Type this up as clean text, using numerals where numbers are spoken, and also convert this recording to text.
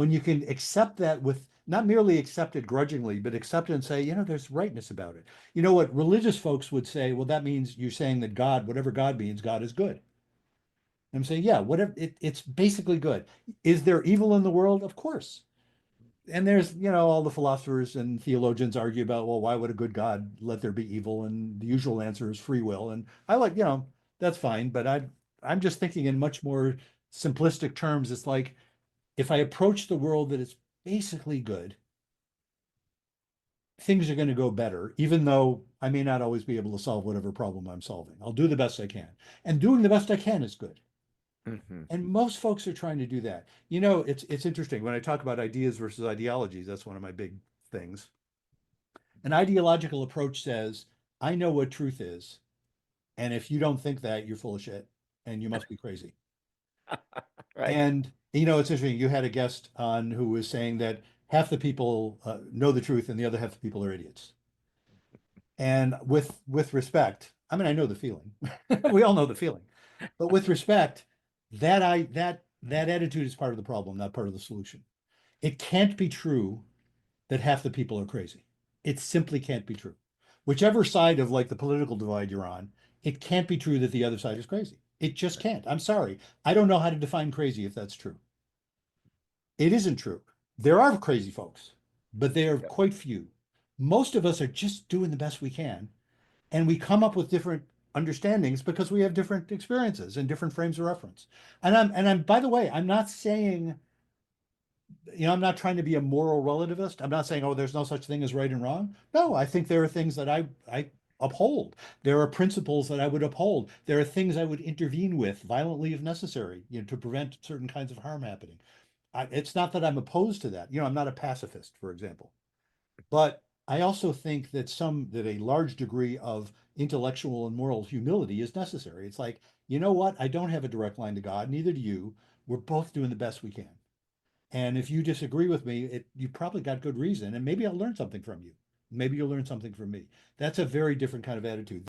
when you can accept that with not merely accept it grudgingly, but accept it and say, there's rightness about it. You know what religious folks would say, well, that means you're saying that God, whatever God means, God is good. I'm saying, yeah, whatever it's basically good. Is there evil in the world? Of course. And there's, all the philosophers and theologians argue about, well, why would a good God let there be evil? And the usual answer is free will. And I like, that's fine. But I'm just thinking in much more simplistic terms. It's like if I approach the world that it's basically good, things are going to go better, even though I may not always be able to solve whatever problem I'm solving. I'll do the best I can. And doing the best I can is good. Hmm. And most folks are trying to do that. It's interesting when I talk about ideas versus ideologies, that's one of my big things. An ideological approach says, I know what truth is, and if you don't think that, you're full of shit and you must be crazy. Right. And it's interesting. You had a guest on who was saying that half the people know the truth and the other half the people are idiots. And with respect, I mean, I know the feeling. We all know the feeling. But with respect, that attitude is part of the problem, not part of the solution. It can't be true that half the people are crazy. It simply can't be true. Whichever side of like the political divide you're on, it can't be true that the other side is crazy. It just can't. I'm sorry. I don't know how to define crazy if that's true. It isn't true. There are crazy folks, but they are Yep. quite few. Most of us are just doing the best we can, and we come up with different understandings because we have different experiences and different frames of reference. And I'm by the way, I'm not saying, I'm not trying to be a moral relativist. I'm not saying, oh, there's no such thing as right and wrong. No, I think there are things that I uphold. There are principles that I would uphold. There are things I would intervene with violently if necessary, to prevent certain kinds of harm happening. It's not that I'm opposed to that. I'm not a pacifist, for example. But I also think that a large degree of intellectual and moral humility is necessary. It's like, you know what? I don't have a direct line to God, neither do you. We're both doing the best we can. And if you disagree with me, you probably got good reason, and maybe I'll learn something from you. Maybe you'll learn something from me. That's a very different kind of attitude.